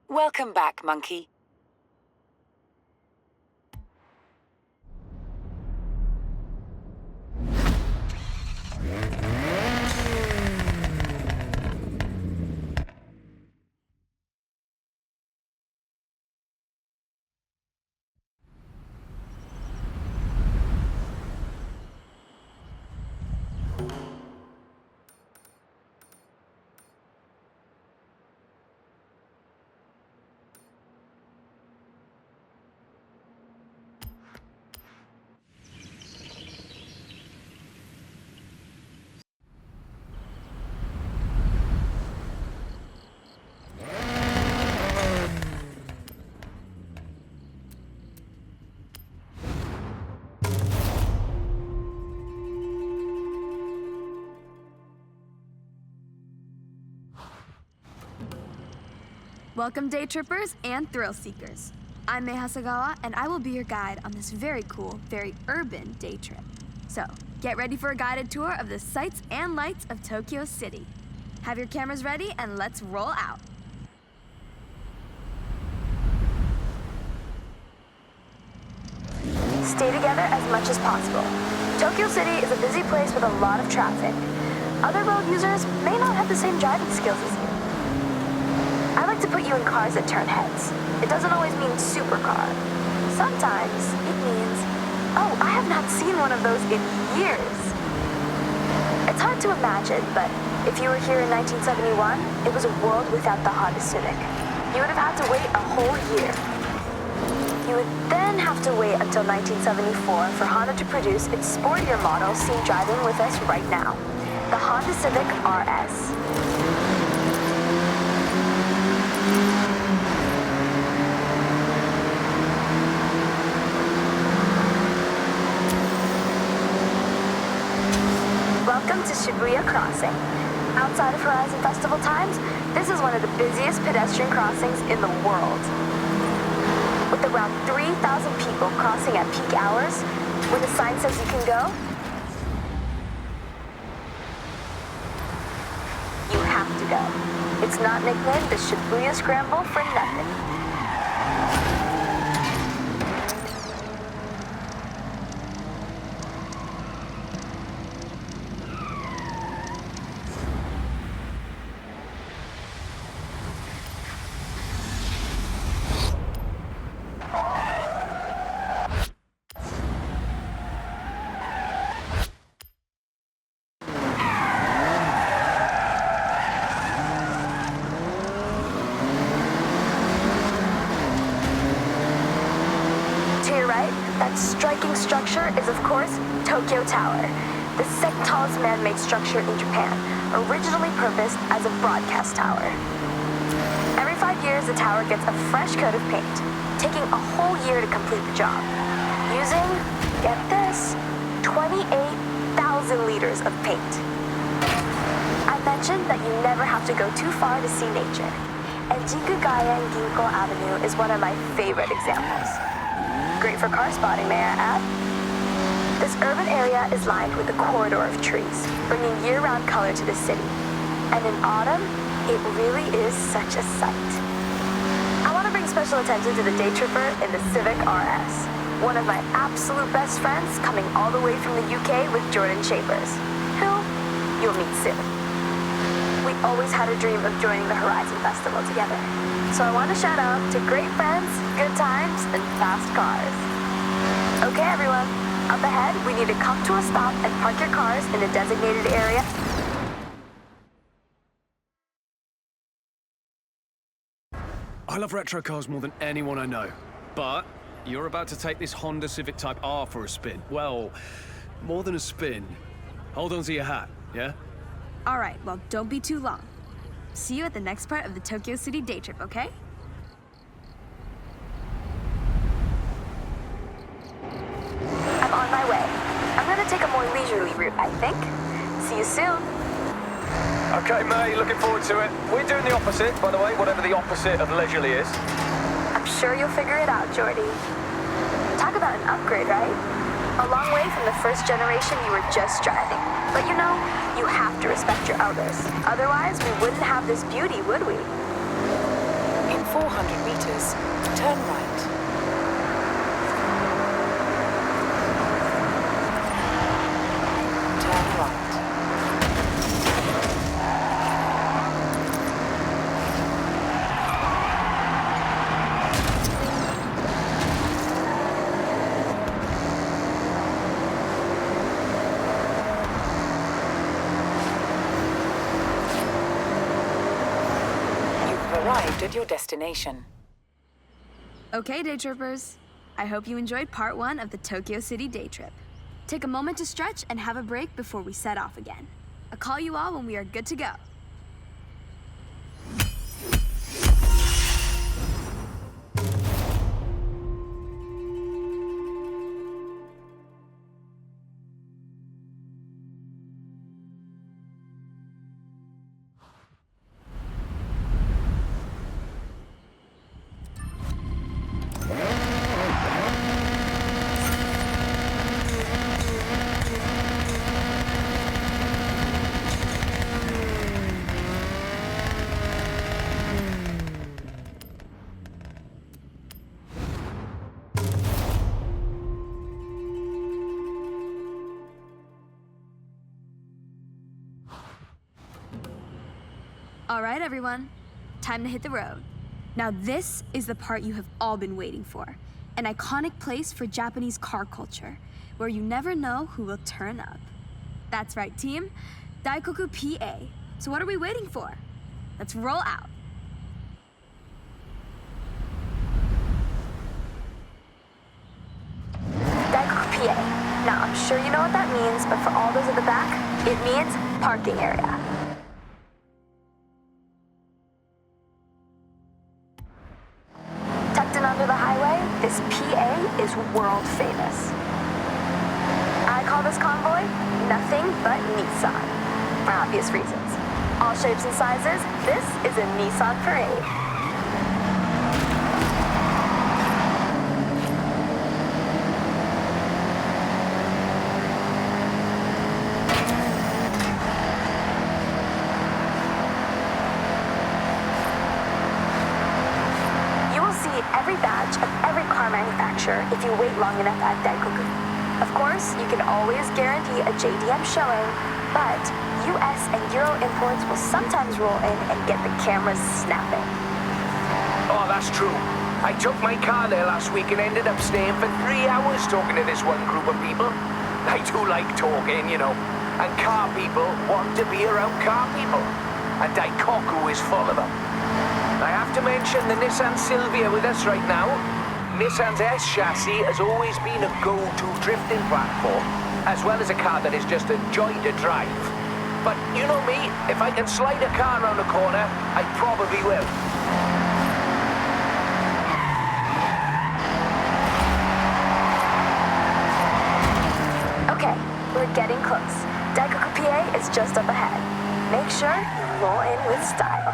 Welcome back, monkey. Welcome, day trippers and thrill seekers. I'm Mei Hasagawa, and I will be your guide on this very cool, very urban day trip. So, get ready for a guided tour of the sights and lights of Tokyo City. Have your cameras ready, and let's roll out. Stay together as much as possible. Tokyo City is a busy place with a lot of traffic. Other road users may not have the same driving skills as you. I like to put you in cars that turn heads. It doesn't always mean supercar. Sometimes it means, oh, I have not seen one of those in years. It's hard to imagine, but if you were here in 1971, it was a world without the Honda Civic. You would have had to wait a whole year. You would then have to wait until 1974 for Honda to produce its sportier model seen driving with us right now, the Honda Civic RS. Welcome to Shibuya Crossing. Outside of Horizon Festival times, this is one of the busiest pedestrian crossings in the world. With around 3,000 people crossing at peak hours, when the sign says you can go, you have to go. It's not nicknamed the Shibuya Scramble for nothing. That striking structure is, of course, Tokyo Tower, the second tallest man-made structure in Japan, originally purposed as a broadcast tower. Every 5 years, the tower gets a fresh coat of paint, taking a whole year to complete the job, using, get this, 28,000 liters of paint. I mentioned that you never have to go too far to see nature, and Jingugayan Ginko Avenue is one of my favorite examples. Great for car spotting, may I add? This urban area is lined with a corridor of trees, bringing year-round color to the city. And in autumn, it really is such a sight. I want to bring special attention to the day tripper in the Civic RS, one of my absolute best friends coming all the way from the UK with Jordan Chapers, who you'll meet soon. We always had a dream of joining the Horizon Festival together. So I want to shout out to great friends, good times, and fast cars. Okay, everyone. Up ahead, we need to come to a stop and park your cars in a designated area. I love retro cars more than anyone I know. But you're about to take this Honda Civic Type R for a spin. Well, more than a spin. Hold on to your hat, yeah? All right, well, don't be too long. See you at the next part of the Tokyo City day trip, okay? I'm on my way. I'm gonna take a more leisurely route, I think. See you soon. Okay, May, looking forward to it. We're doing the opposite, by the way, whatever the opposite of leisurely is. I'm sure you'll figure it out, Jordy. Talk about an upgrade, right? A long way from the first generation you were just driving. But you know, you have to respect your elders. Otherwise, we wouldn't have this beauty, would we? In 400 meters, turn right. Turn right. You've arrived at your destination. Okay, day trippers. I hope you enjoyed part 1 of the Tokyo City day trip. Take a moment to stretch and have a break before we set off again. I'll call you all when we are good to go. All right, everyone. Time to hit the road. Now this is the part you have all been waiting for. An iconic place for Japanese car culture, where you never know who will turn up. That's right, team. Daikoku PA. So what are we waiting for? Let's roll out. Daikoku PA. Now, I'm sure you know what that means, but for all those at the back, it means parking area. Tucked in under the highway, this PA is world famous. I call this convoy nothing but Nissan, for obvious reasons. All shapes and sizes, this is a Nissan parade. Every badge of every car manufacturer if you wait long enough at Daikoku. Of course, you can always guarantee a JDM showing, but US and Euro imports will sometimes roll in and get the cameras snapping. Oh, that's true. I took my car there last week and ended up staying for 3 hours talking to this one group of people. I do like talking, you know, and car people want to be around car people, and Daikoku is full of them. I have to mention the Nissan Silvia with us right now. Nissan's S chassis has always been a go-to drifting platform, as well as a car that is just a joy to drive. But you know me, if I can slide a car around a corner, I probably will. Okay, we're getting close. Daikoku PA is just up ahead. Make sure you roll in with style.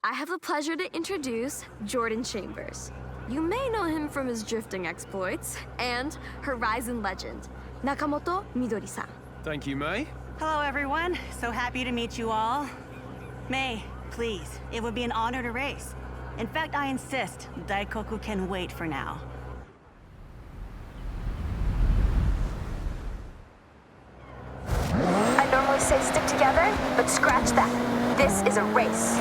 I have the pleasure to introduce Jordan Chambers. You may know him from his drifting exploits and Horizon legend, Nakamoto Midori-san. Thank you, May. Hello, everyone. So happy to meet you all. May, please, it would be an honor to race. In fact, I insist, Daikoku can wait for now. I normally say stick together, but scratch that. This is a race.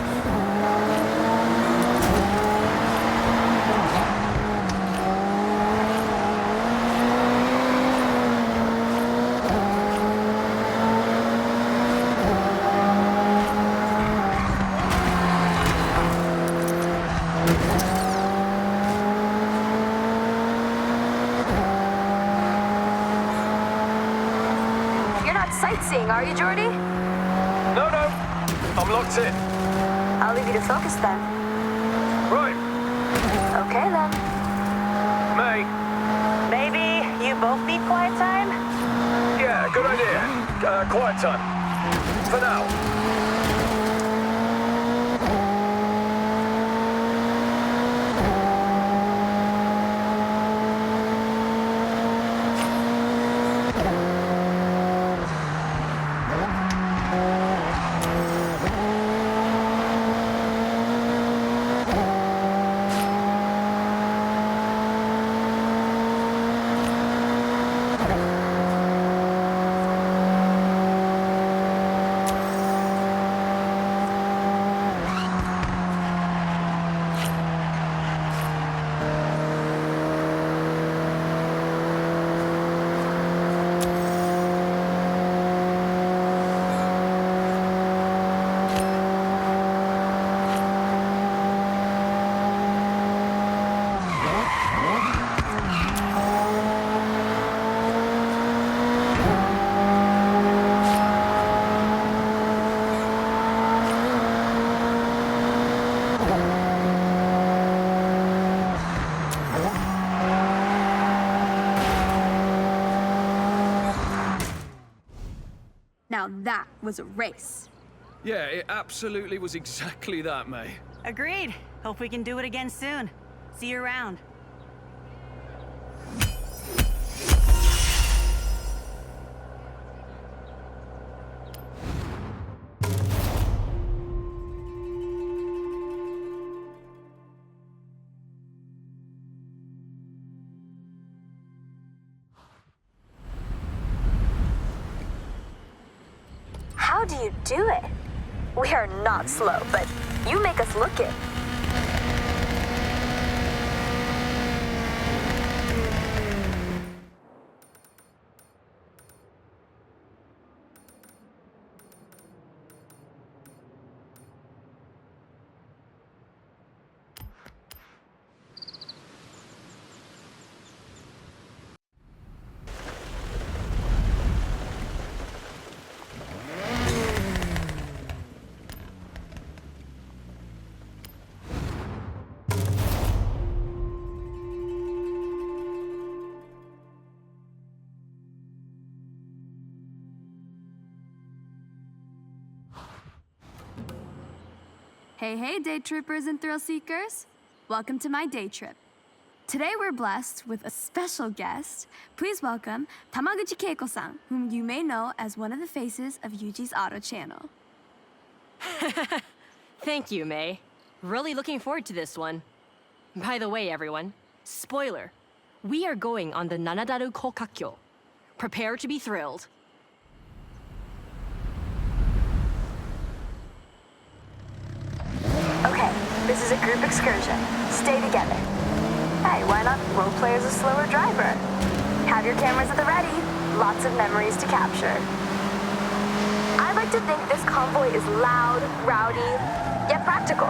Sightseeing, are you, Jordy? No, I'm locked in. I'll leave you to focus then. Right. Okay then. May. Maybe you both need quiet time? Yeah, good idea. Quiet time. For now. Now that was a race. Yeah, it absolutely was exactly that, May. Agreed. Hope we can do it again soon. See you around. How do you do it? We are not slow, but you make us look it. Hey, day trippers and thrill seekers. Welcome to my day trip. Today we're blessed with a special guest. Please welcome Tamaguchi Keiko-san, whom you may know as one of the faces of Yuji's Auto channel. Thank you, May. Really looking forward to this one. By the way, everyone, spoiler, we are going on the Nanadaru Kokakyo. Prepare to be thrilled. Okay, this is a group excursion. Stay together. Hey, why not roleplay as a slower driver? Have your cameras at the ready. Lots of memories to capture. I like to think this convoy is loud, rowdy, yet practical.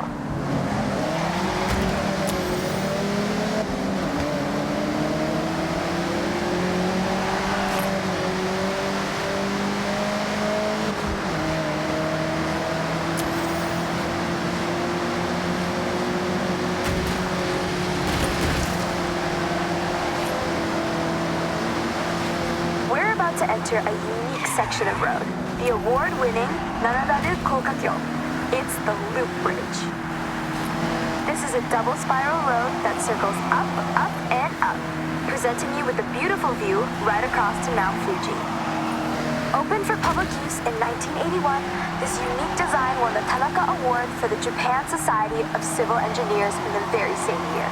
To enter a unique section of road, the award-winning Nanadaru Kokakyo. It's the Loop Bridge. This is a double spiral road that circles up, up, and up, presenting you with a beautiful view right across to Mount Fuji. Opened for public use in 1981, this unique design won the Tanaka Award for the Japan Society of Civil Engineers in the very same year.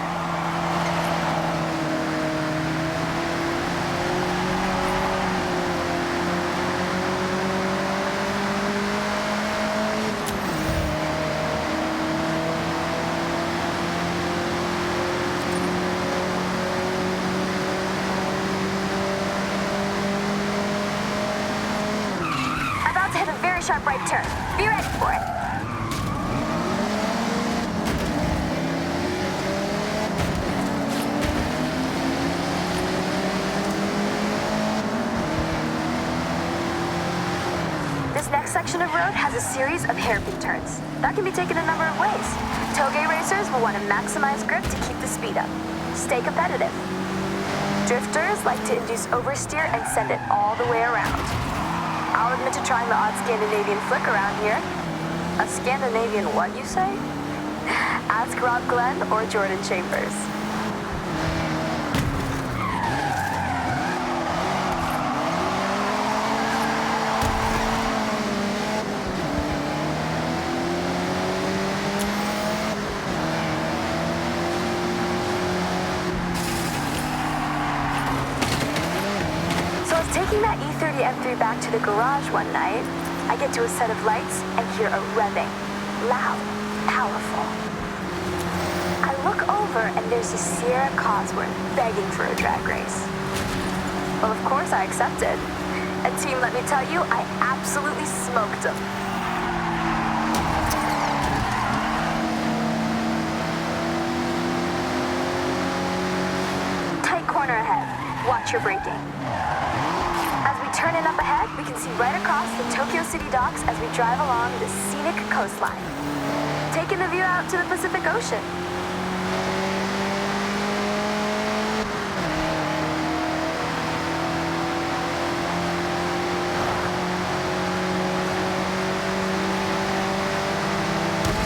Sharp right turn. Be ready for it. This next section of road has a series of hairpin turns. That can be taken a number of ways. Toge racers will want to maximize grip to keep the speed up. Stay competitive. Drifters like to induce oversteer and send it all the way around. I'll admit to trying the odd Scandinavian flick around here. A Scandinavian what, you say? Ask Rob Glenn or Jordan Chambers. Taking that E30 M3 back to the garage one night, I get to a set of lights and hear a revving. Loud, powerful. I look over and there's a Sierra Cosworth begging for a drag race. Well, of course I accepted. And team, let me tell you, I absolutely smoked them. Tight corner ahead. Watch your braking. As we turn in up ahead, we can see right across the Tokyo City docks as we drive along the scenic coastline, taking the view out to the Pacific Ocean.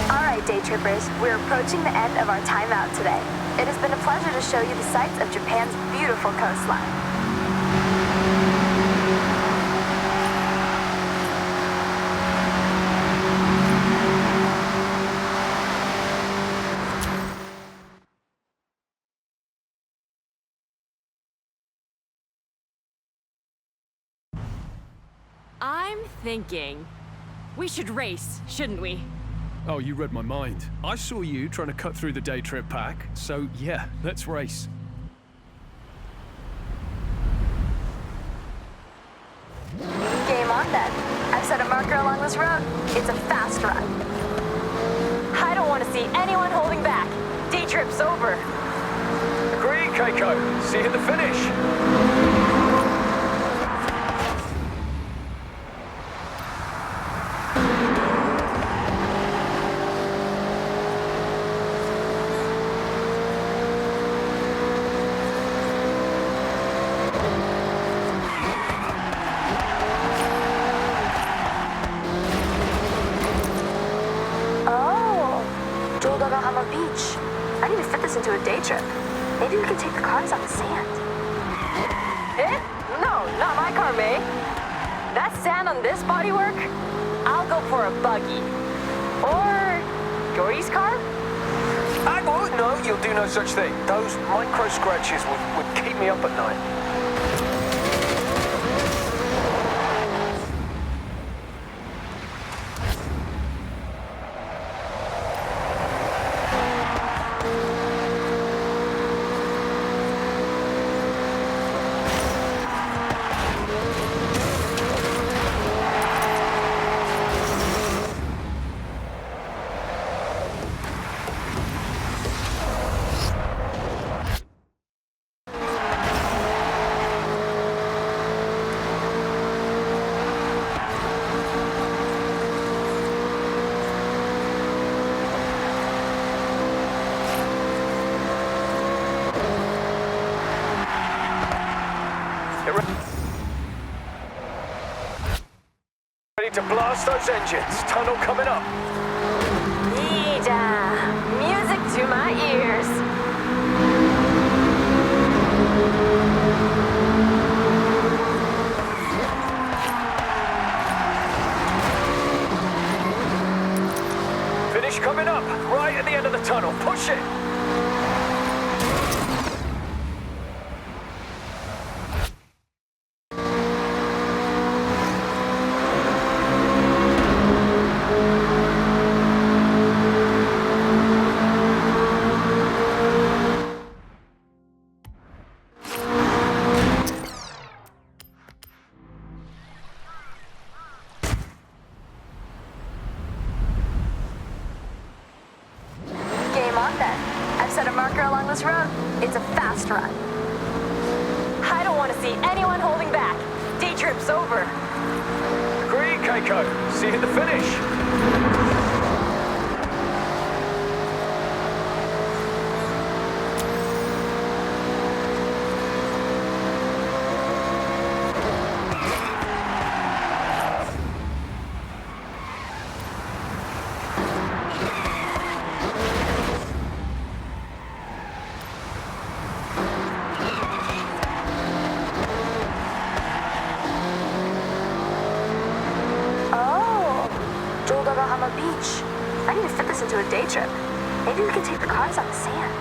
All right, day trippers, we're approaching the end of our time out today. It has been a pleasure to show you the sights of Japan's beautiful coastline. I'm thinking we should race, shouldn't we? Oh, you read my mind. I saw you trying to cut through the day trip pack, so yeah, let's race. Game on then. I've set a marker along this road. It's a fast run. I don't want to see anyone holding back. Day trip's over. Agreed, Keiko. See you at the finish. Beach. I need to fit this into a day trip. Maybe we can take the cars on the sand. Eh? No, not my car, May. That sand on this bodywork? I'll go for a buggy. Or Dory's car? No, you'll do no such thing. Those micro scratches would keep me up at night. Ready to blast those engines. Tunnel coming up. Music to my ears. Finish coming up. Right at the end of the tunnel. Push it. Set a marker along this road. It's a fast run. I don't want to see anyone holding back. Day trip's over. Agreed, Keiko. See you at the finish. day trip. Maybe we could take the cars on the sand.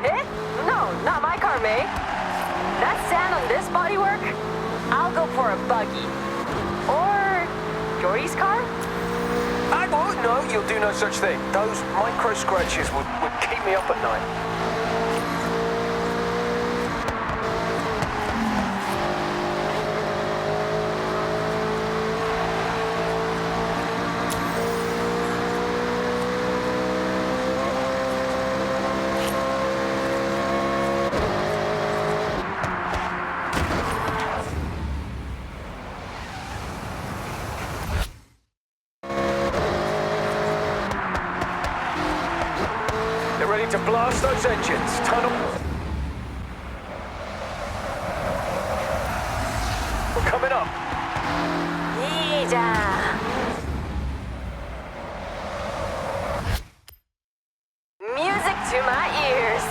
Eh? No, not my car, May. That sand on this bodywork? I'll go for a buggy. Or Jordy's car? I won't. No, you'll do no such thing. Those micro scratches would keep me up at night. Ready to blast those engines. Tunnel. We're coming up. Yeah. Music to my ears.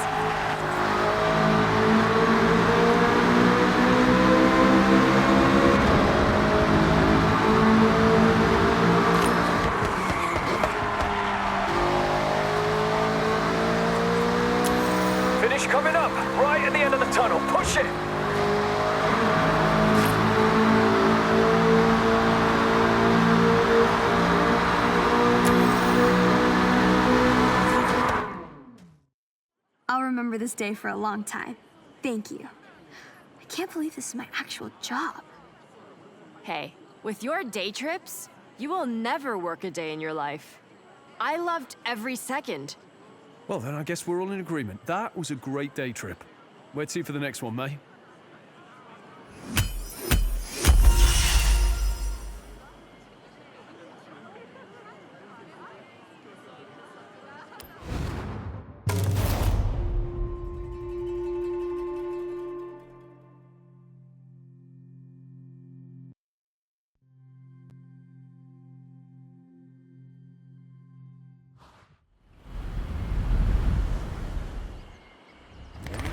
Finish coming up. Right at the end of the tunnel. Push it. I'll remember this day for a long time. Thank you. I can't believe this is my actual job. Hey, with your day trips, you will never work a day in your life. I loved every second. Well, then I guess we're all in agreement. That was a great day trip. Where to for the next one, May?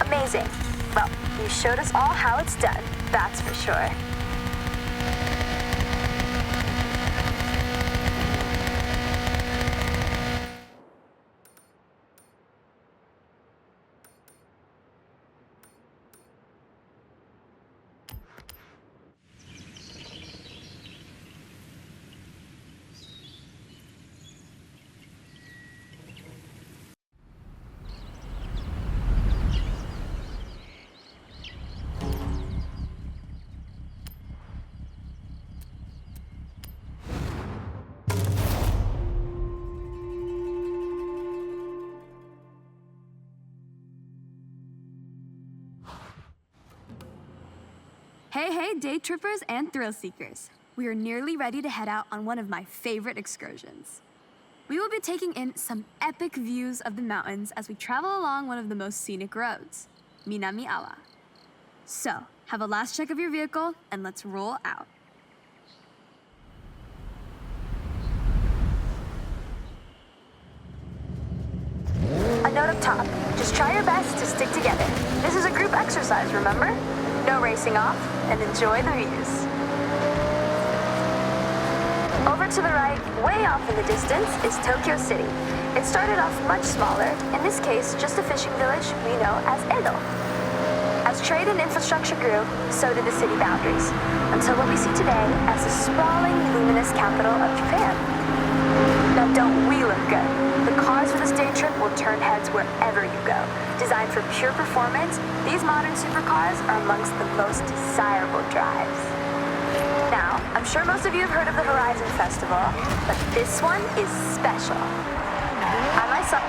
Amazing. Well, you showed us all how it's done, that's for sure. Hey, day trippers and thrill seekers. We are nearly ready to head out on one of my favorite excursions. We will be taking in some epic views of the mountains as we travel along one of the most scenic roads, Minami Awa. So, have a last check of your vehicle and let's roll out. A note up top, just try your best to stick together. This is a group exercise, remember? No racing off, and enjoy the views. Over to the right, way off in the distance, is Tokyo City. It started off much smaller, in this case, just a fishing village we know as Edo. As trade and infrastructure grew, so did the city boundaries, until what we see today as the sprawling, luminous capital of Japan. Now don't we look good? The cars for this day trip will turn heads wherever you go. Designed for pure performance, these modern supercars are amongst the most desirable drives. Now, I'm sure most of you have heard of the Horizon Festival, but this one is special. I myself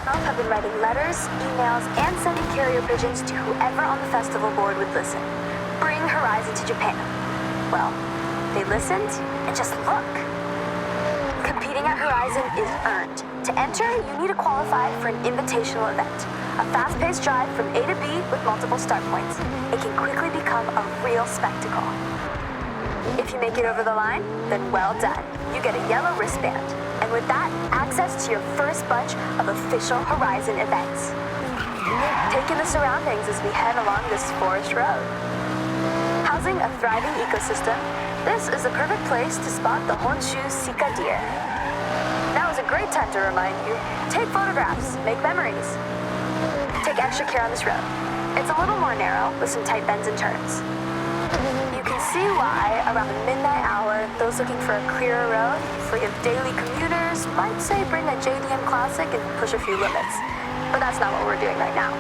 have been writing letters, emails, and sending carrier pigeons to whoever on the festival board would listen. Bring Horizon to Japan. Well, they listened, and just look. Competing at Horizon is earned. To enter, you need to qualify for an invitational event. A fast-paced drive from A to B with multiple start points. It can quickly become a real spectacle. If you make it over the line, then well done. You get a yellow wristband. And with that, access to your first bunch of official Horizon events. Take in the surroundings as we head along this forest road. Housing a thriving ecosystem, This is the perfect place to spot the Honshu Sika deer. Now is a great time to remind you, take photographs, make memories. Take extra care on this road. It's a little more narrow with some tight bends and turns. You can see why, around the midnight hour, those looking for a clearer road, free of daily commuters, might say bring a JDM Classic and push a few limits. But that's not what we're doing right now.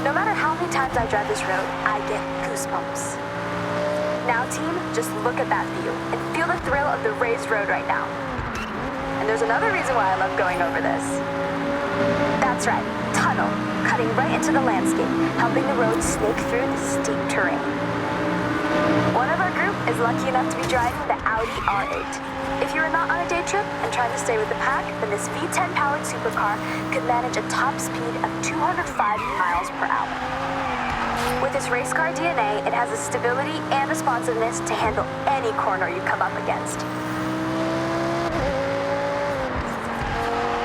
No matter how many times I drive this road, I get goosebumps. Now, team, just look at that view and feel the thrill of the raised road right now. And there's another reason why I love going over this. That's right, tunnel, cutting right into the landscape, helping the road snake through the steep terrain. One of our group is lucky enough to be driving the Audi R8. If you are not on a day trip and trying to stay with the pack, then this V10-powered supercar could manage a top speed of 205 miles per hour. With its race car DNA, it has the stability and responsiveness to handle any corner you come up against.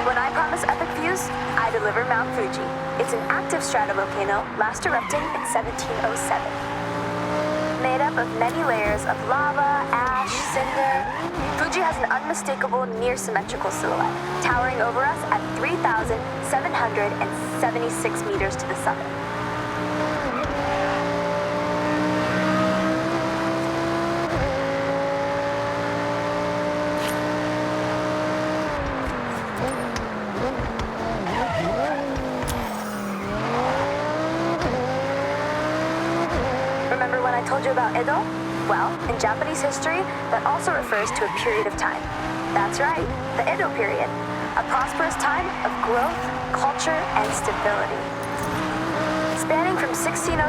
When I promise epic views, I deliver Mount Fuji. It's an active stratovolcano, last erupting in 1707. Made up of many layers of lava, ash, cinder, Fuji has an unmistakable near-symmetrical silhouette, towering over us at 3,776 meters to the summit. Remember when I told you about Edo? Well, in Japanese history, that also refers to a period of time. That's right, the Edo period. A prosperous time of growth, culture, and stability. Spanning from 1603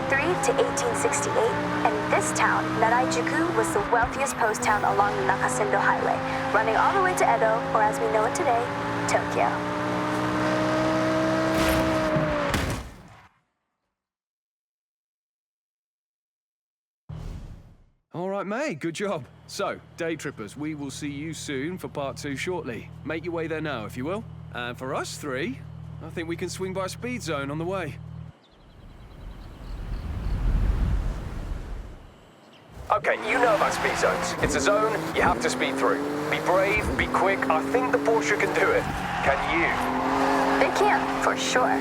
to 1868, and this town, Naraijuku, was the wealthiest post town along the Nakasendo Highway, running all the way to Edo, or as we know it today, Tokyo. All right, mate, good job. So, day trippers, we will see you soon for part 2 shortly. Make your way there now, if you will. And for us 3, I think we can swing by a speed zone on the way. Okay, you know about speed zones. It's a zone you have to speed through. Be brave, be quick. I think the Porsche can do it. Can you? They can, for sure.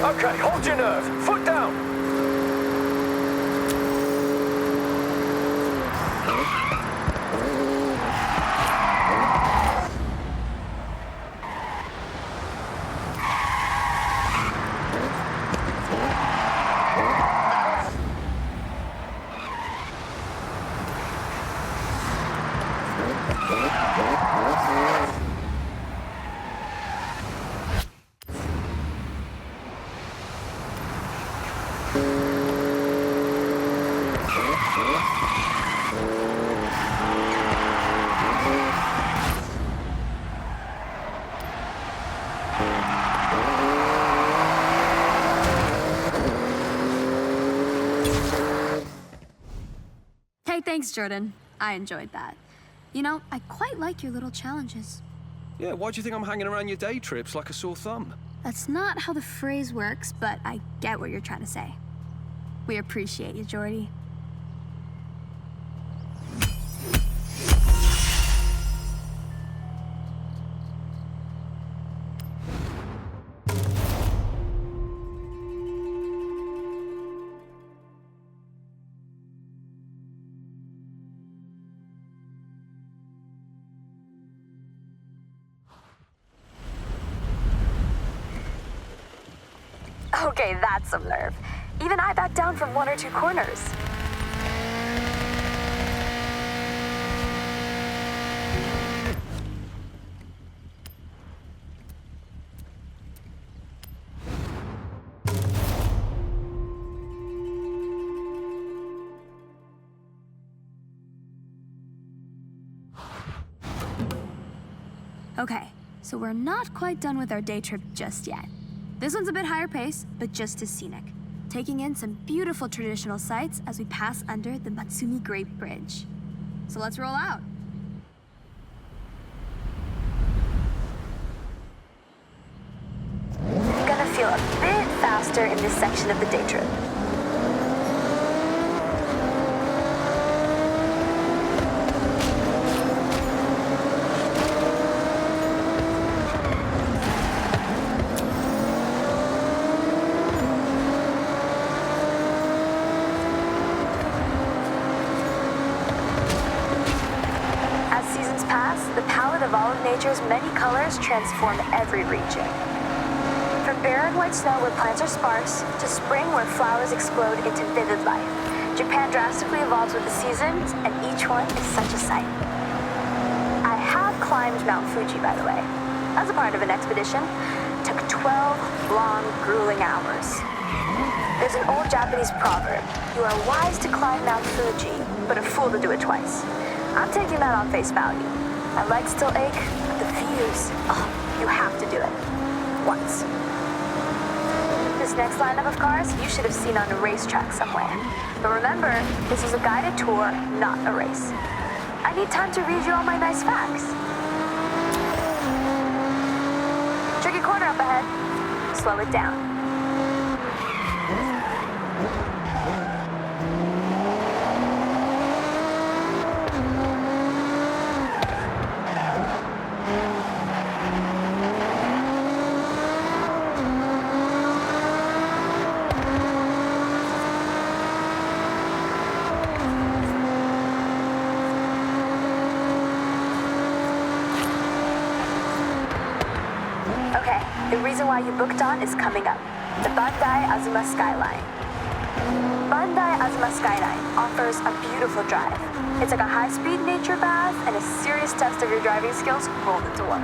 Okay, hold your nerve. Foot down. Hey, thanks, Jordan. I enjoyed that. You know, I quite like your little challenges. Yeah, why do you think I'm hanging around your day trips like a sore thumb? That's not how the phrase works, but I get what you're trying to say. We appreciate you, Jordy. Okay, that's some nerve. Even I backed down from 1 or 2 corners. Okay, So we're not quite done with our day trip just yet. This one's a bit higher pace, but just as scenic, taking in some beautiful traditional sights as we pass under the Matsumi Grape Bridge. So let's roll out. Gonna feel a bit faster in this section of the day trip. As seasons pass, the palette of all of nature's many colors transform every region. From barren white snow where plants are sparse, to spring where flowers explode into vivid life, Japan drastically evolves with the seasons, and each one is such a sight. I have climbed Mount Fuji, by the way, as a part of an expedition. Took 12 long, grueling hours. There's an old Japanese proverb: you are wise to climb Mount Fuji, but a fool to do it twice. I'm taking that on face value. My legs still ache, but the views, you have to do it. Once. This next lineup of cars you should have seen on a racetrack somewhere. But remember, this is a guided tour, not a race. I need time to read you all my nice facts. Tricky corner up ahead. Slow it down. Okay, the reason why you booked on is coming up. The Bandai Azuma Skyline. Bandai Azuma Skyline offers a beautiful drive. It's like a high-speed nature bath and a serious test of your driving skills rolled into one.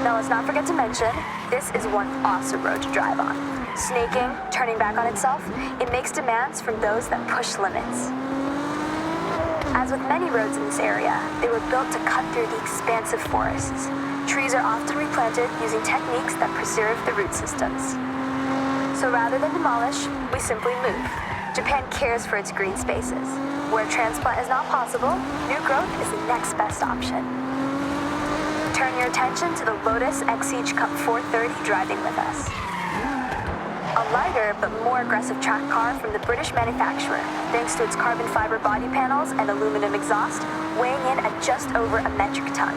Now let's not forget to mention, this is one awesome road to drive on. Snaking, turning back on itself, it makes demands from those that push limits. As with many roads in this area, they were built to cut through the expansive forests. Trees are often replanted using techniques that preserve the root systems. So rather than demolish, we simply move. Japan cares for its green spaces. Where transplant is not possible, new growth is the next best option. Turn your attention to the Lotus Exige Cup 430 driving with us. A lighter but more aggressive track car from the British manufacturer, thanks to its carbon fiber body panels and aluminum exhaust, weighing in at just over a metric ton.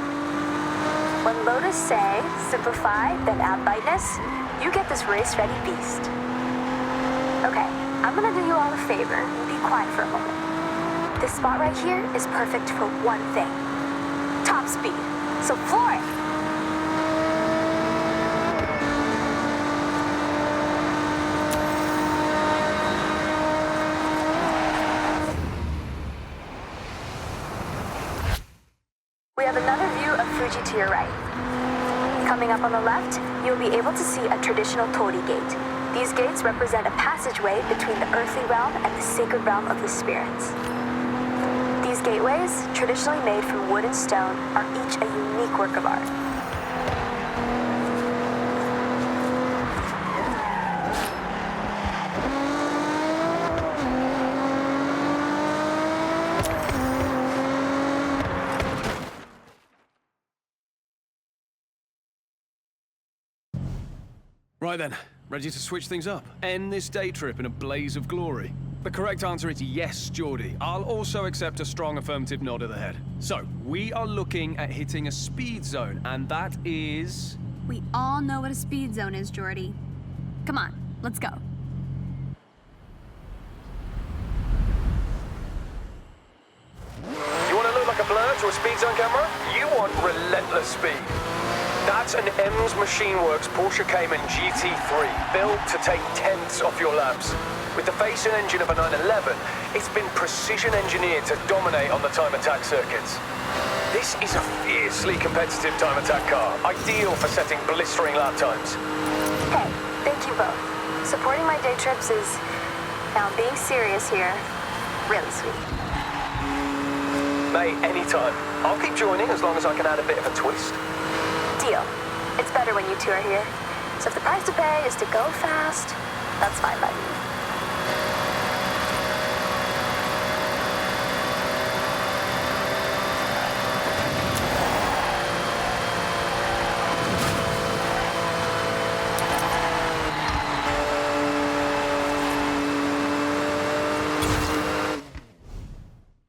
When Lotus say, simplify, then add lightness, you get this race-ready beast. Okay, I'm gonna do you all a favor. Be quiet for a moment. This spot right here is perfect for one thing. Top speed. So floor it! We have another view of Fuji to your right. Coming up on the left, you'll be able to see a traditional Tori gate. These gates represent a passageway between the earthly realm and the sacred realm of the spirits. These gateways, traditionally made from wood and stone, are each a unique work of art. Right then, ready to switch things up? End this day trip in a blaze of glory? The correct answer is yes, Geordie. I'll also accept a strong affirmative nod of the head. So, we are looking at hitting a speed zone, and that is... We all know what a speed zone is, Jordy. Come on, let's go. You want to look like a blur to a speed zone camera? You want relentless speed. That's an M's Machine Works Porsche Cayman GT3, built to take tenths off your laps. With the face and engine of a 911, it's been precision engineered to dominate on the time attack circuits. This is a fiercely competitive time attack car, ideal for setting blistering lap times. Hey, thank you both. Supporting my day trips is, now being serious here, really sweet. Mate, anytime. I'll keep joining as long as I can add a bit of a twist. Deal. It's better when you two are here. So if the price to pay is to go fast, that's fine by me.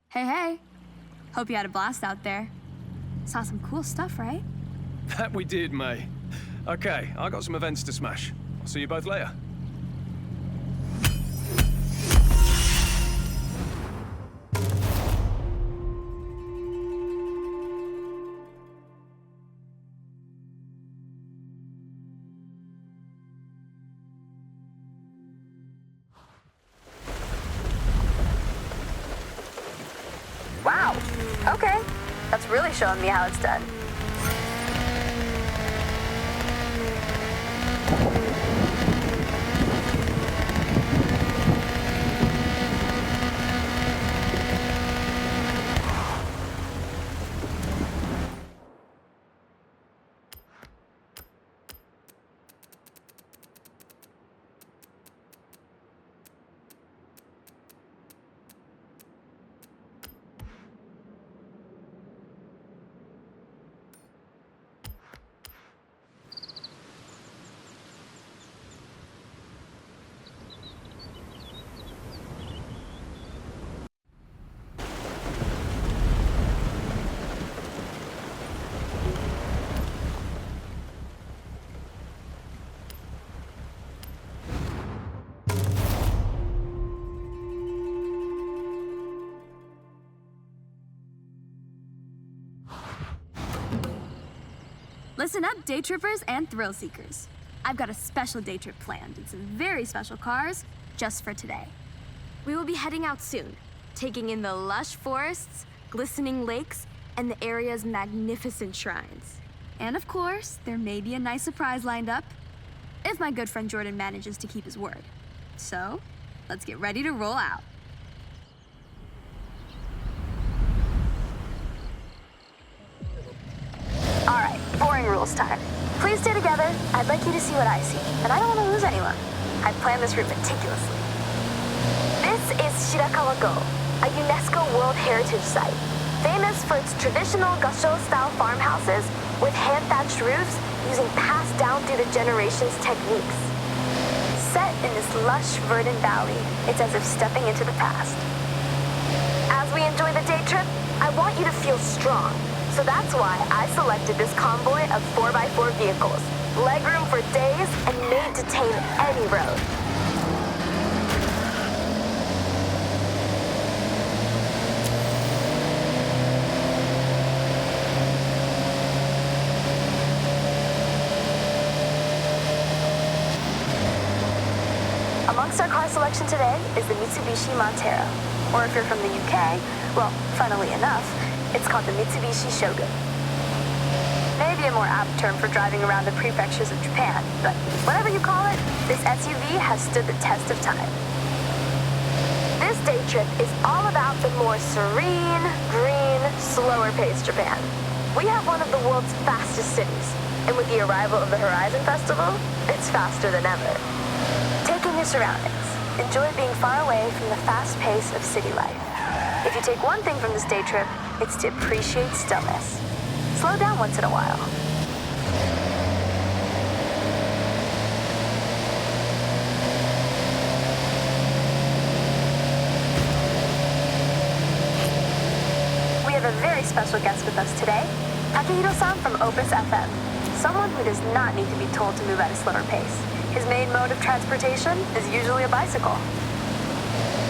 Hey, hey. Hope you had a blast out there. Saw some cool stuff, right? That we did, May. Okay, I got some events to smash. I'll see you both later. Wow. Okay. That's really showing me how it's done. Listen up, day trippers and thrill seekers. I've got a special day trip planned in some very special cars just for today. We will be heading out soon, taking in the lush forests, glistening lakes, and the area's magnificent shrines. And of course, there may be a nice surprise lined up, if my good friend Jordan manages to keep his word. So, let's get ready to roll out. All right, boring rules time. Please stay together. I'd like you to see what I see, and I don't want to lose anyone. I planned this route meticulously. This is Shirakawa-go, a UNESCO World Heritage Site, famous for its traditional Gasho-style farmhouses with hand-thatched roofs using passed-down through the generations techniques. Set in this lush, verdant valley, it's as if stepping into the past. As we enjoy the day trip, I want you to feel strong. So that's why I selected this convoy of 4x4 vehicles, legroom for days, and made to tame any road. Amongst our car selection today is the Mitsubishi Montero, or if you're from the UK, well, funnily enough, it's called the Mitsubishi Shogun. Maybe a more apt term for driving around the prefectures of Japan, but whatever you call it, this SUV has stood the test of time. This day trip is all about the more serene, green, slower-paced Japan. We have one of the world's fastest cities, and with the arrival of the Horizon Festival, it's faster than ever. Take in your surroundings. Enjoy being far away from the fast pace of city life. If you take one thing from this day trip, it's to appreciate stillness. Slow down once in a while. We have a very special guest with us today, Takehiro-san from Opus FM, someone who does not need to be told to move at a slower pace. His main mode of transportation is usually a bicycle.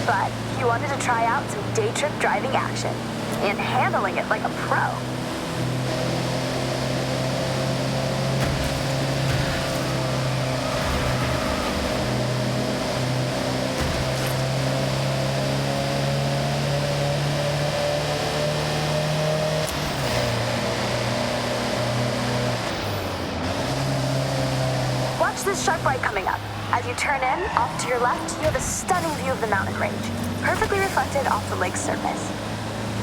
But he wanted to try out some day trip driving action and handling it like a pro. Watch this sharp right coming up. As you turn in, off to your left, you have a stunning view of the mountain range, perfectly reflected off the lake's surface.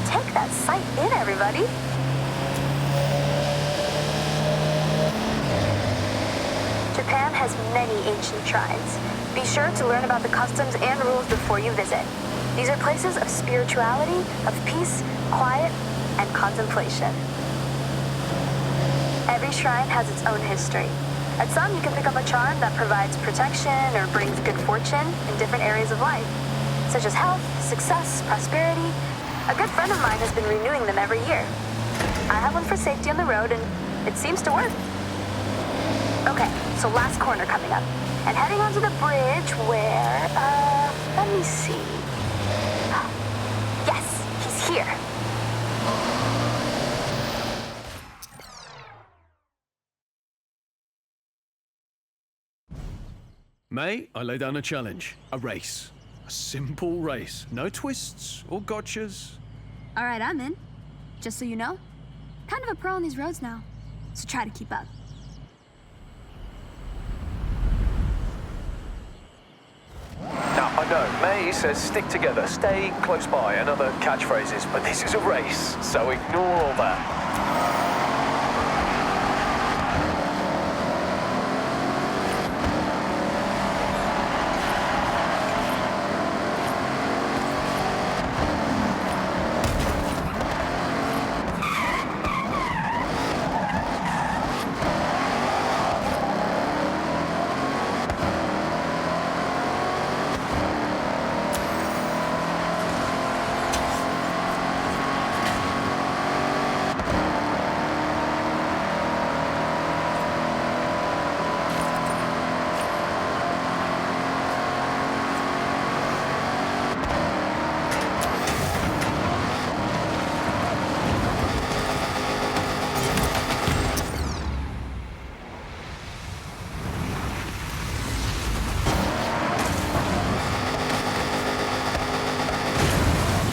Take that sight in, everybody. Japan has many ancient shrines. Be sure to learn about the customs and rules before you visit. These are places of spirituality, of peace, quiet, and contemplation. Every shrine has its own history. At some, you can pick up a charm that provides protection or brings good fortune in different areas of life, such as health, success, prosperity. A good friend of mine has been renewing them every year. I have one for safety on the road, and it seems to work. Okay, so last corner coming up. And heading onto the bridge where, let me see. Yes, he's here. May, I lay down a challenge. A race. A simple race. No twists or gotchas. All right, I'm in. Just so you know, kind of a pro on these roads now, so try to keep up. Now, I know, May says stick together, stay close by, and other catchphrases, but this is a race, so ignore all that.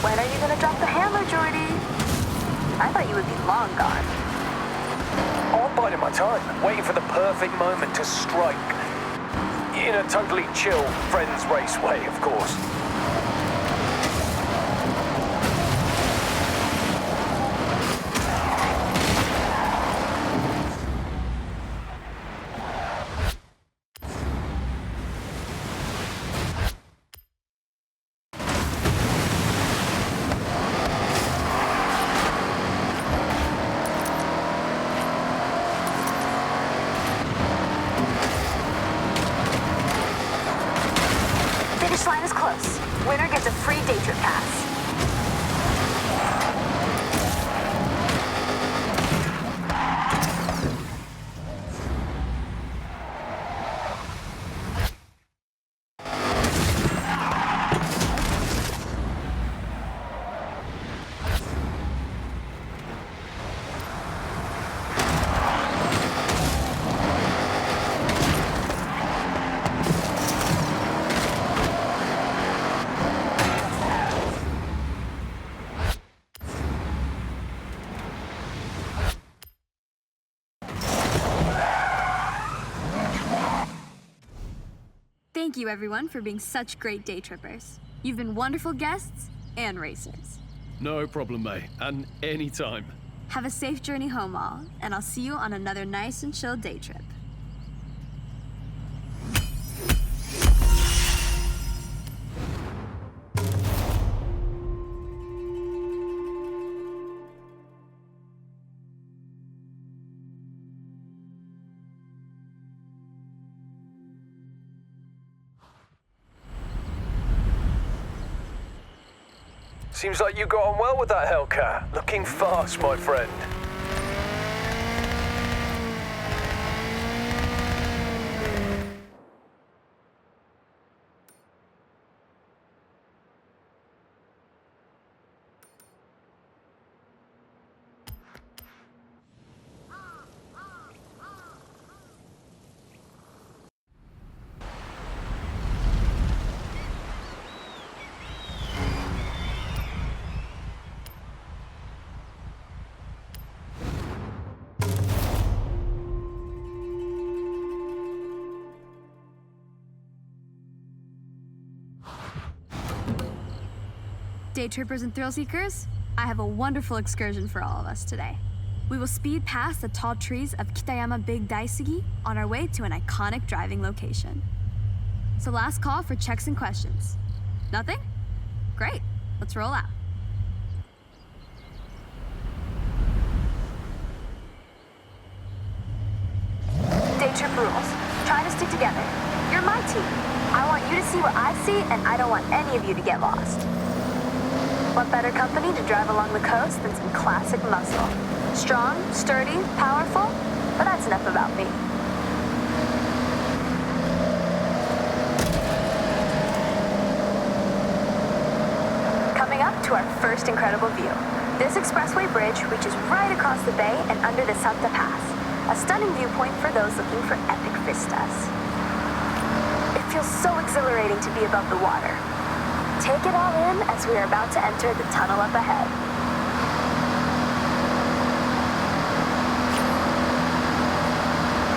When are you gonna drop the hammer, Jordy? I thought you would be long gone. Oh, I'm biding my time, waiting for the perfect moment to strike. In a totally chill, friends race way, of course. Finish line is close. Winner gets a free day trip pass. Thank you, everyone, for being such great day trippers. You've been wonderful guests and racers. No problem, May. And anytime. Have a safe journey home, all, and I'll see you on another nice and chill day trip. Seems like you got on well with that Hellcat. Looking fast, my friend. Day trippers and thrill seekers, I have a wonderful excursion for all of us today. We will speed past the tall trees of Kitayama Big Daisugi on our way to an iconic driving location. So last call for checks and questions. Nothing? Great, let's roll out. Day trip rules. Try to stick together. You're my team. I want you to see what I see, and I don't want any of you to get lost. What better company to drive along the coast than some classic muscle? Strong, sturdy, powerful, but that's enough about me. Coming up to our first incredible view. This expressway bridge reaches right across the bay and under the Santa Pass, a stunning viewpoint for those looking for epic vistas. It feels so exhilarating to be above the water. Take it all in as we are about to enter the tunnel up ahead.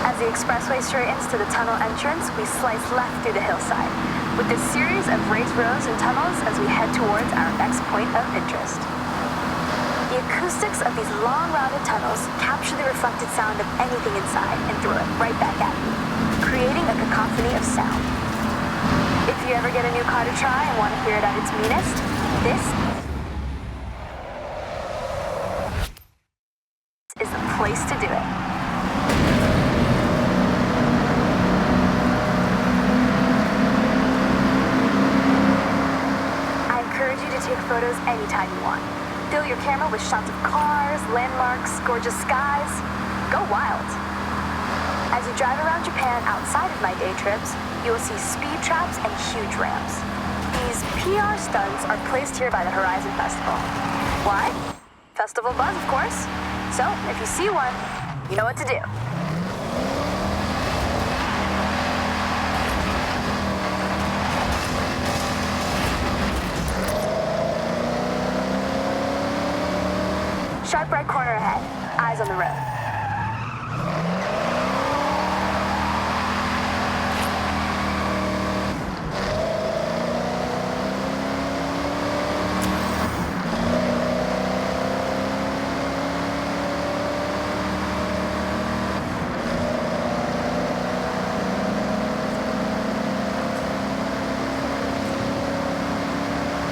As the expressway straightens to the tunnel entrance, we slice left through the hillside, with this series of raised roads and tunnels as we head towards our next point of interest. The acoustics of these long, rounded tunnels capture the reflected sound of anything inside and throw it right back at you, creating a cacophony of sound. If you ever get a new car to try and want to hear it at its meanest, this is the place to do it. I encourage you to take photos anytime you want. Fill your camera with shots of cars, landmarks, gorgeous skies. Go wild. As you drive around Japan outside of my day trips, you will see speed traps and huge ramps. These PR stunts are placed here by the Horizon Festival. Why? Festival buzz, of course. So, if you see one, you know what to do. Sharp right corner ahead. Eyes on the road.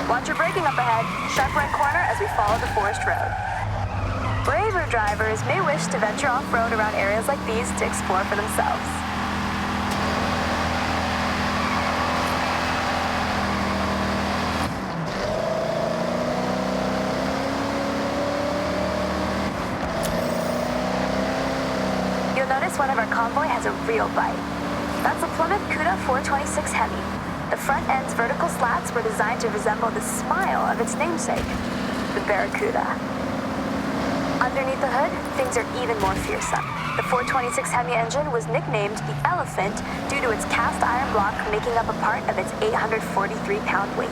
Watch your braking up ahead. Sharp right corner as we follow the forest road. Braver drivers may wish to venture off-road around areas like these to explore for themselves. You'll notice one of our convoy has a real bite. That's a Plymouth Cuda 426 Hemi. The front end's vertical slats were designed to resemble the smile of its namesake, the Barracuda. Underneath the hood, things are even more fearsome. The 426 Hemi engine was nicknamed the Elephant due to its cast iron block making up a part of its 843-pound weight.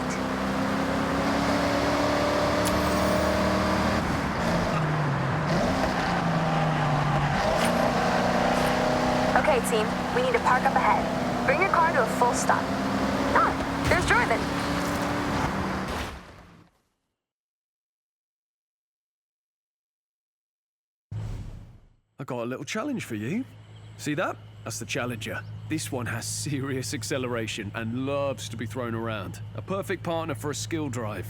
Okay, team, we need to park up ahead. Bring your car to a full stop. Ah, there's Jordan. I got a little challenge for you. See that? That's the Challenger. This one has serious acceleration and loves to be thrown around. A perfect partner for a skill drive.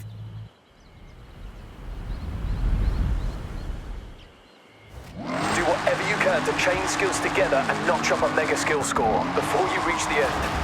Do whatever you can to chain skills together and notch up a mega skill score before you reach the end.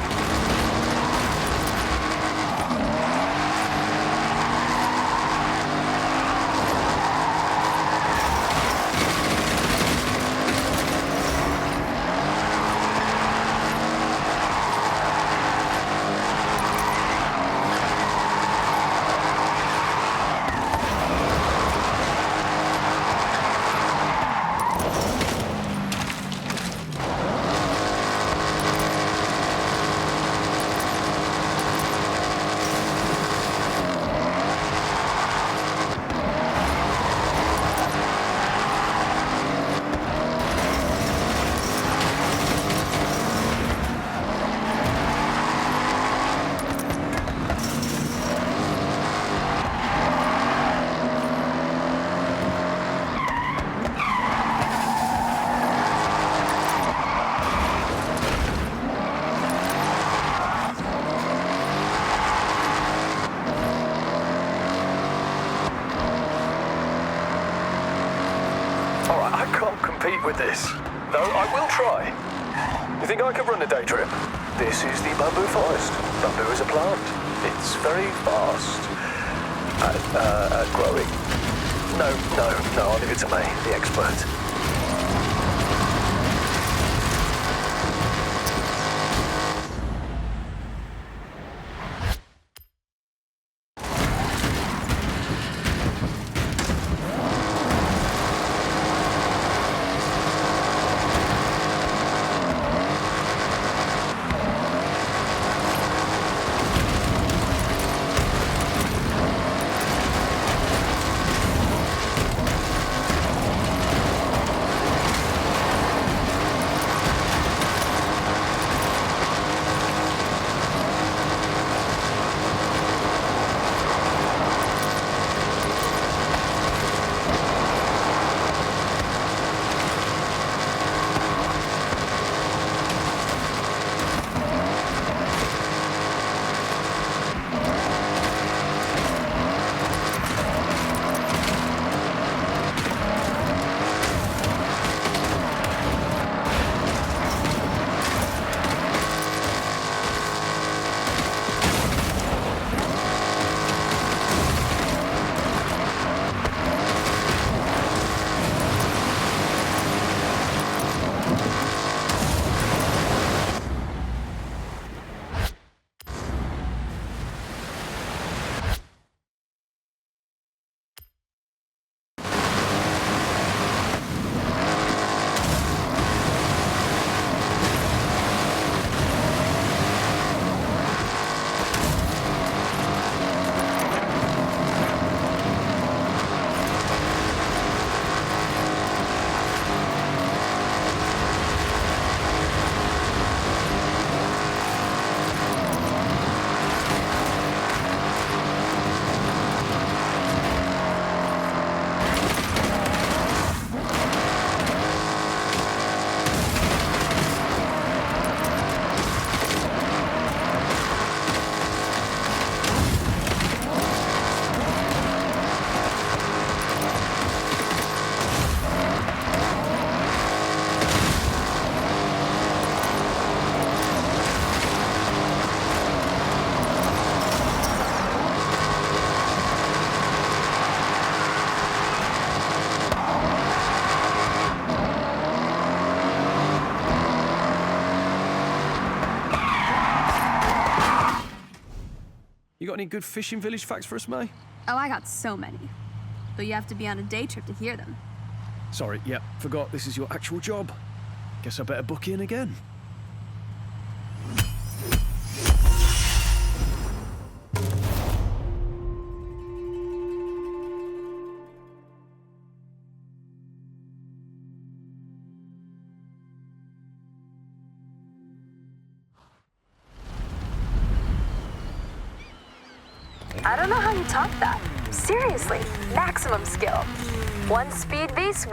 compete with this, though I will try. You think I could run a day trip? This is the bamboo forest. Bamboo is a plant. It's very fast at growing. No, I'll leave it to me, the expert. You got any good fishing village facts for us, May? Oh, I got so many. But you have to be on a day trip to hear them. Sorry, yep, forgot this is your actual job. Guess I better book in again. I don't know how you top that. Seriously, maximum skill. One speed base.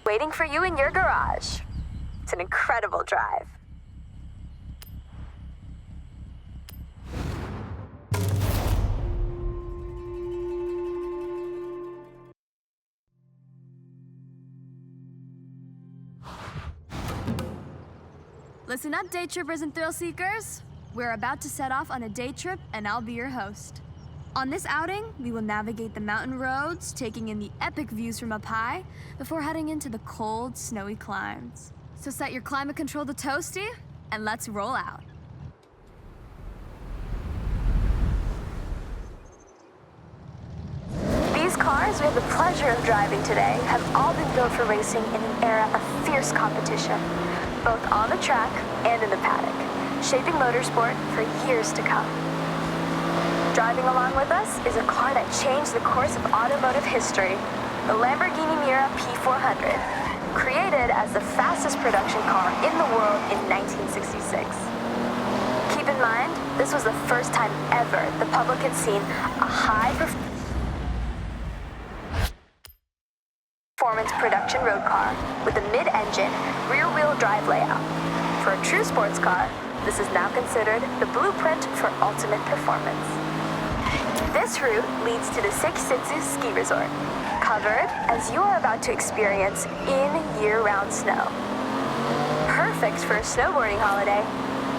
Waiting for you in your garage. It's an incredible drive. Listen up, day trippers and thrill seekers. We're about to set off on a day trip, and I'll be your host. On this outing, we will navigate the mountain roads, taking in the epic views from up high, before heading into the cold, snowy climes. So set your climate control to toasty, and let's roll out. These cars we have the pleasure of driving today have all been built for racing in an era of fierce competition, both on the track and in the paddock, shaping motorsport for years to come. Driving along with us is a car that changed the course of automotive history, the Lamborghini Miura P400, created as the fastest production car in the world in 1966. Keep in mind, this was the first time ever the public had seen a high performance. performance production road car with a mid-engine, rear-wheel drive layout. For a true sports car, this is now considered the blueprint for ultimate performance. This route leads to the Sekisutsu Ski Resort, covered as you are about to experience in year-round snow. Perfect for a snowboarding holiday,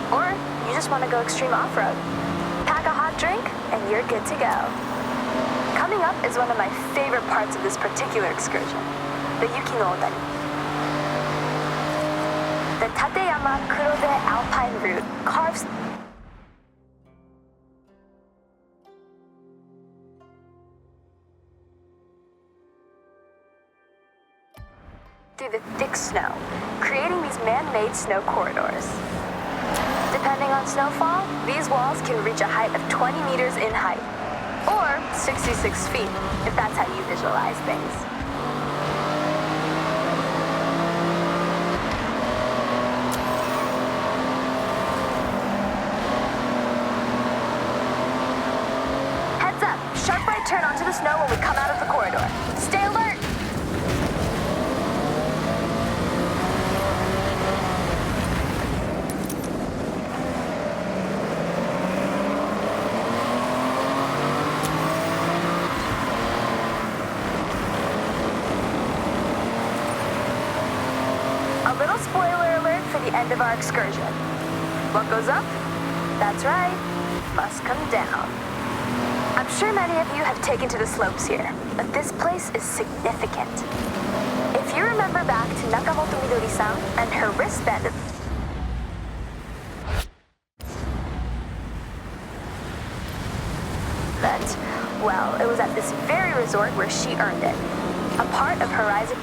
or you just want to go extreme off-road. Pack a hot drink and you're good to go. Coming up is one of my favorite parts of this particular excursion, the Yuki no Otari. The Tateyama Kurobe Alpine route carves through the thick snow, creating these man-made snow corridors. Depending on snowfall, these walls can reach a height of 20 meters in height, or 66 feet, if that's how you visualize things. Heads up, sharp right turn onto the snow when we come out of the corridor. Stay alert! A little spoiler alert for the end of our excursion. What goes up? That's right, must come down. I'm sure many of you have taken to the slopes here, but this place is significant. If you remember back to Nakamoto Midori-san and her wristband, well, it was at this very resort where she earned it. A part of Horizon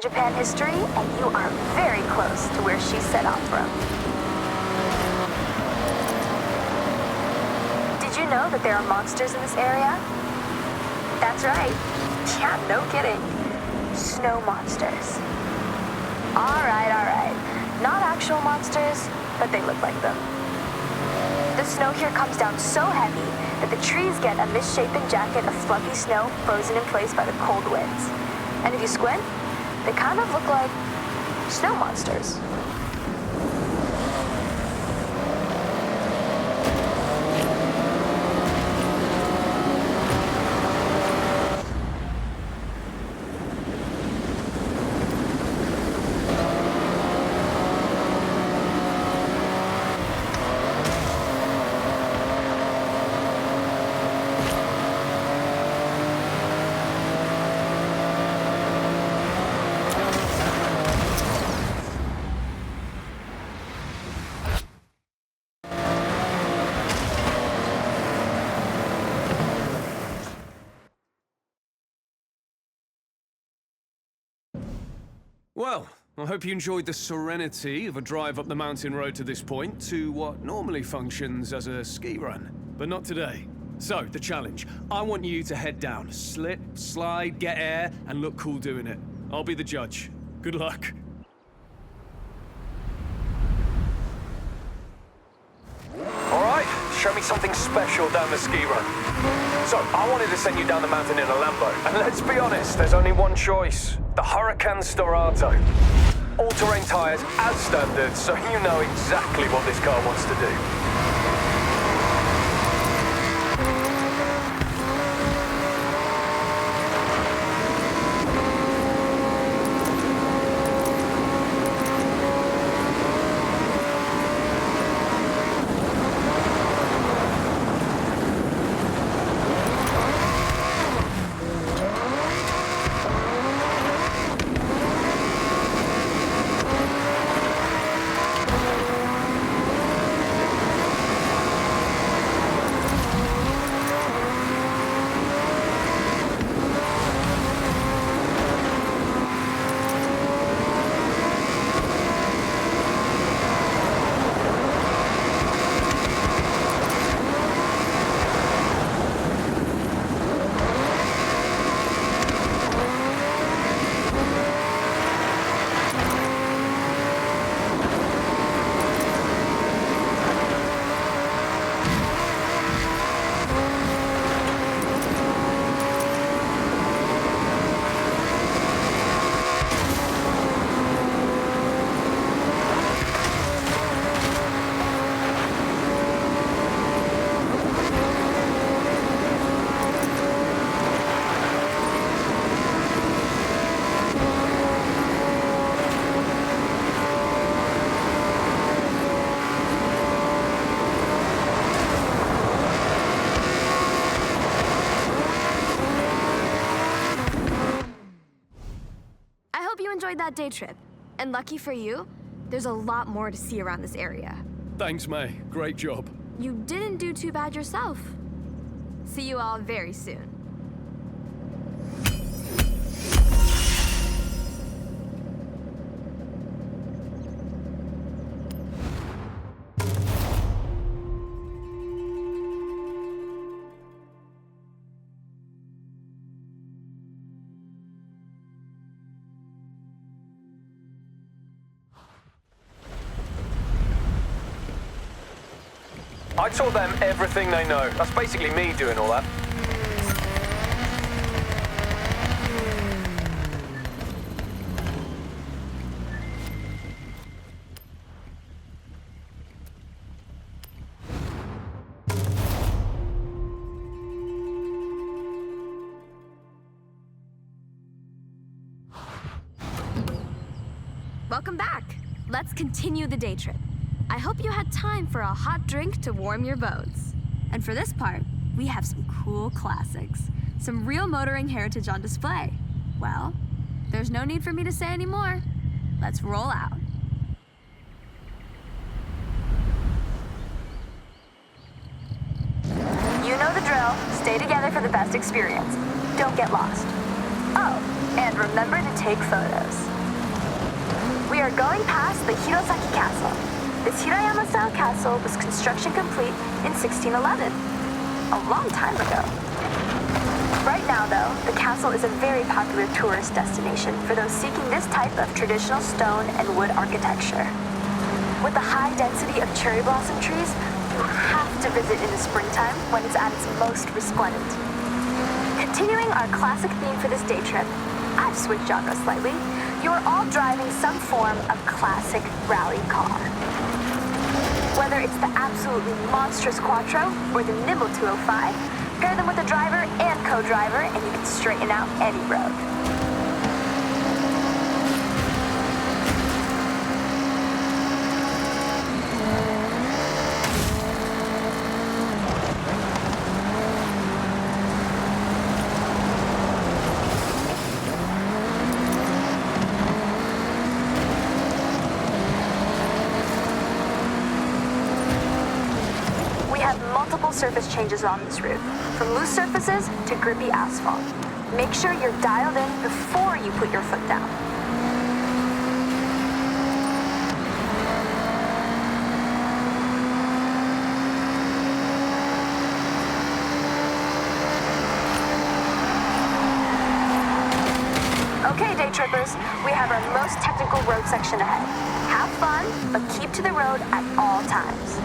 Japan history, and you are very close to where she set off from. Did you know that there are monsters in this area? That's right. Yeah, no kidding. Snow monsters. All right. Not actual monsters, but they look like them. The snow here comes down so heavy that the trees get a misshapen jacket of fluffy snow frozen in place by the cold winds. And if you squint, they kind of look like snow monsters. Well, I hope you enjoyed the serenity of a drive up the mountain road to this point to what normally functions as a ski run, but not today. So, the challenge. I want you to head down, slip, slide, get air, and look cool doing it. I'll be the judge. Good luck. All right, show me something special down the ski run. So, I wanted to send you down the mountain in a Lambo, and let's be honest, there's only one choice. The Huracan Storato. All-terrain tires as standard, so you know exactly what this car wants to do. enjoyed that day trip. And lucky for you, there's a lot more to see around this area. Thanks, May. Great job. You didn't do too bad yourself. See you all very soon. I taught them everything they know. That's basically me doing all that. Welcome back. Let's continue the day trip. I hope you had time for a hot drink to warm your bones. And for this part, we have some cool classics. Some real motoring heritage on display. Well, there's no need for me to say any more. Let's roll out. You know the drill. Stay together for the best experience. Don't get lost. Oh, and remember to take photos. We are going past the Hirosaki Castle. This Hirayama-style castle was construction complete in 1611. A long time ago. Right now, though, the castle is a very popular tourist destination for those seeking this type of traditional stone and wood architecture. With the high density of cherry blossom trees, you have to visit in the springtime when it's at its most resplendent. Continuing our classic theme for this day trip, I've switched genres slightly. You are all driving some form of classic rally car. Whether it's the absolutely monstrous Quattro or the nimble 205, pair them with a driver and co-driver and you can straighten out any road. Surface changes on this route, from loose surfaces to grippy asphalt. Make sure you're dialed in before you put your foot down. Okay, day trippers, we have our most technical road section ahead. Have fun, but keep to the road at all times.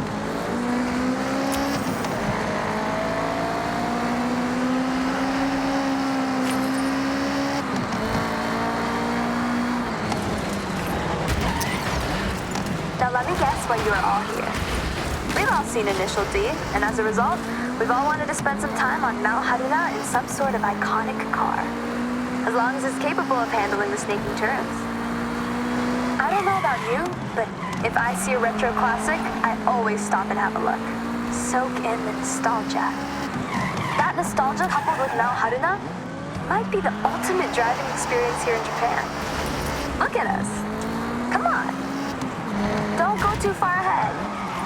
Now let me guess why you are all here. We've all seen Initial D, and as a result, we've all wanted to spend some time on Mount Haruna in some sort of iconic car. As long as it's capable of handling the snaky turns. I don't know about you, but if I see a retro classic, I always stop and have a look. Soak in the nostalgia. That nostalgia coupled with Mount Haruna might be the ultimate driving experience here in Japan. Look at us. Come on. Don't go too far ahead.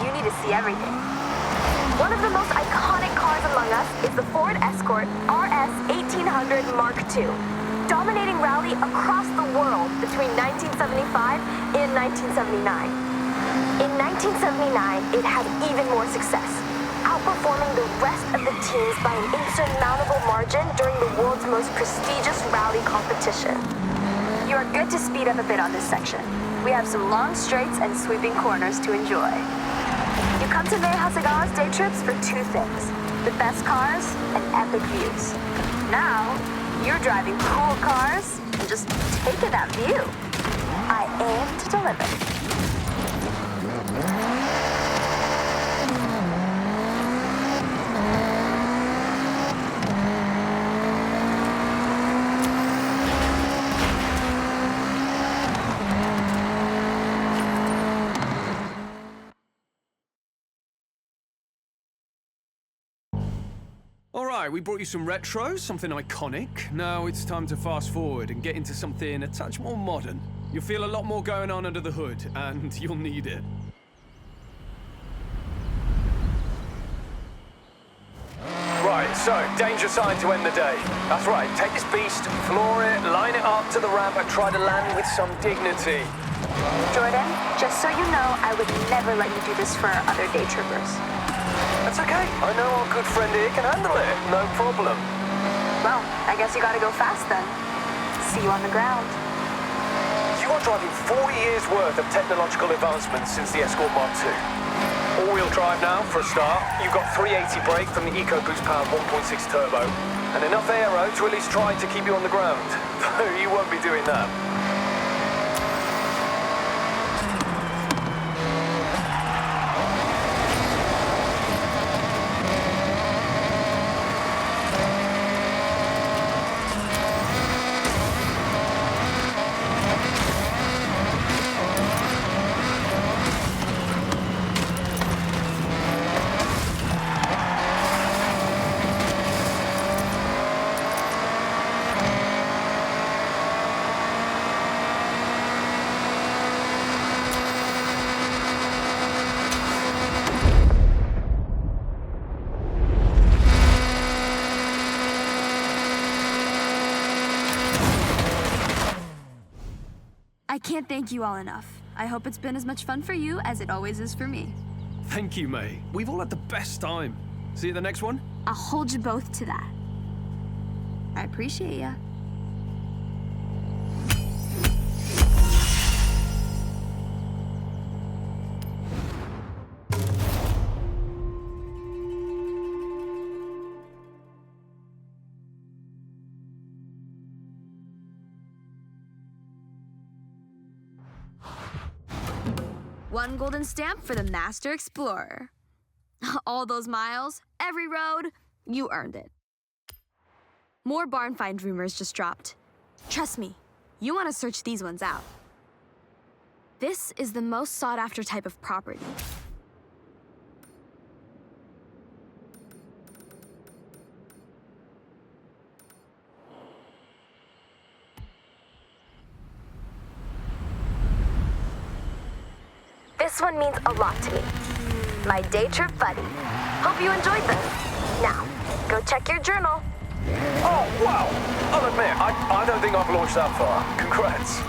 You need to see everything. One of the most iconic cars among us is the Ford Escort RS 1800 Mark II, dominating rally across the world between 1975 and 1979. In 1979, it had even more success, outperforming the rest of the teams by an insurmountable margin during the world's most prestigious rally competition. You are good to speed up a bit on this section. We have some long straights and sweeping corners to enjoy. You come to Mei Hasegawa's day trips for two things: the best cars and epic views. Now, you're driving cool cars and just taking that view. I aim to deliver. All right, we brought you some retro, something iconic. Now it's time to fast forward and get into something a touch more modern. You'll feel a lot more going on under the hood, and you'll need it. Right, so, danger sign to end the day. That's right, take this beast, floor it, line it up to the ramp, and try to land with some dignity. Jordan, just so you know, I would never let you do this for our other day trippers. That's okay. I know our good friend here can handle it. No problem. Well, I guess you gotta go fast then. See you on the ground. You are driving 4 years' worth of technological advancements since the Escort Mark II. All-wheel drive now, for a start. You've got 380 brake from the EcoBoost powered 1.6 turbo, and enough aero to at least try to keep you on the ground. Though you won't be doing that. I can't thank you all enough. I hope it's been as much fun for you as it always is for me. Thank you, May. We've all had the best time. See you at the next one? I'll hold you both to that. I appreciate ya. One golden stamp for the Master Explorer. All those miles, every road, you earned it. More barn find rumors just dropped. Trust me, you want to search these ones out. This is the most sought-after type of property. This one means a lot to me. My day trip buddy. Hope you enjoyed this. Now, go check your journal. Oh, wow! I'll admit, I don't think I've launched that far. Congrats.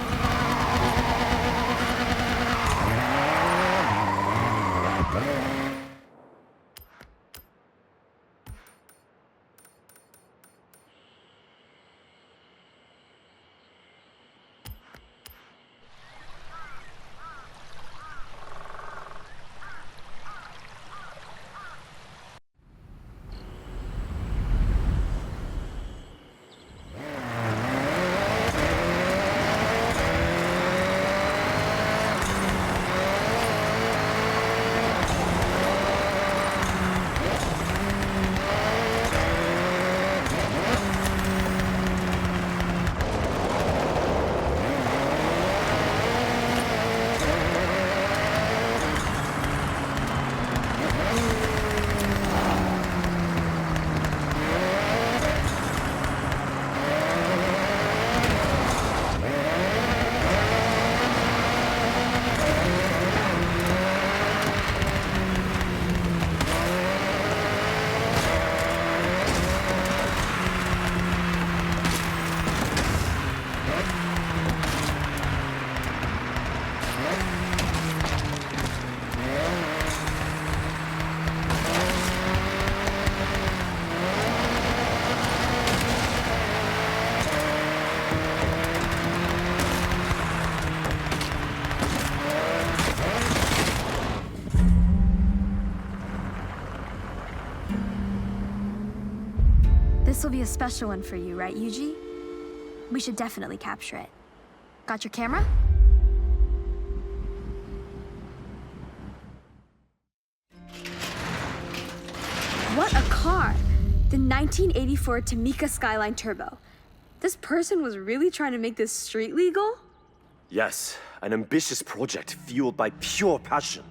This will be a special one for you, right, Yuji? We should definitely capture it. Got your camera? What a car! The 1984 Tamika Skyline Turbo. This person was really trying to make this street legal? Yes, an ambitious project fueled by pure passion.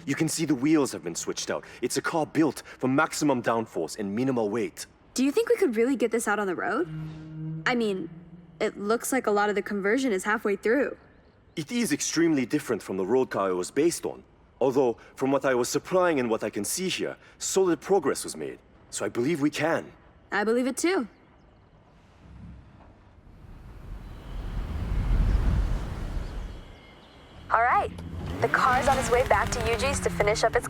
You can see the wheels have been switched out. It's a car built for maximum downforce and minimal weight. Do you think we could really get this out on the road? I mean, it looks like a lot of the conversion is halfway through. It is extremely different from the road car it was based on. Although, from what I was supplying and what I can see here, solid progress was made. So I believe we can. I believe it too. All right. The car's on its way back to Yuji's to finish up its...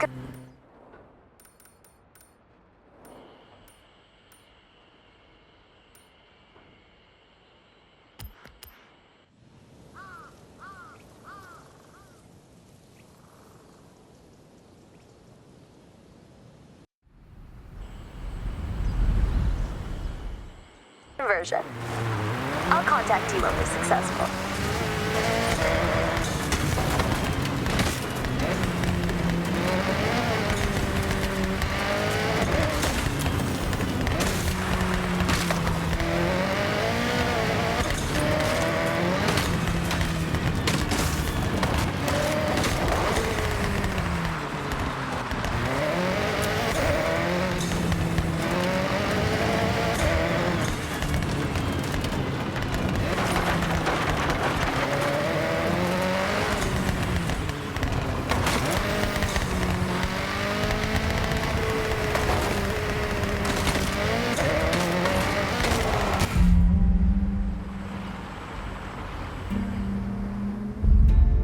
conversion. I'll contact you when we're successful.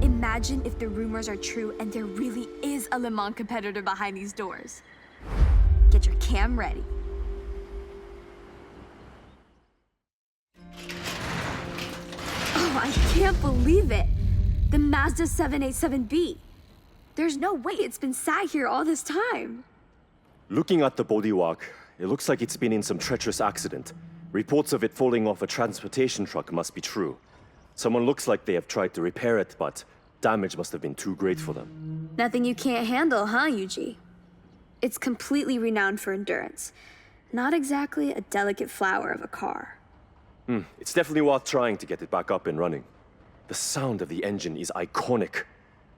Imagine if the rumors are true and there really is a Le Mans competitor behind these doors. Get your cam ready. Oh, I can't believe it! The Mazda 787B. There's no way it's been sat here all this time. Looking at the bodywork, it looks like it's been in some treacherous accident. Reports of it falling off a transportation truck must be true. Someone looks like they have tried to repair it, but damage must have been too great for them. Nothing you can't handle, huh, Yuji? It's completely renowned for endurance. Not exactly a delicate flower of a car. It's definitely worth trying to get it back up and running. The sound of the engine is iconic.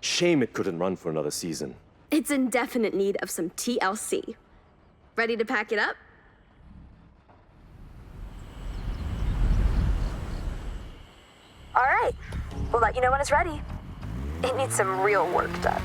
Shame it couldn't run for another season. It's in definite need of some TLC. Ready to pack it up? All right. We'll let you know when it's ready. It needs some real work done.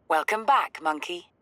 Welcome back, monkey.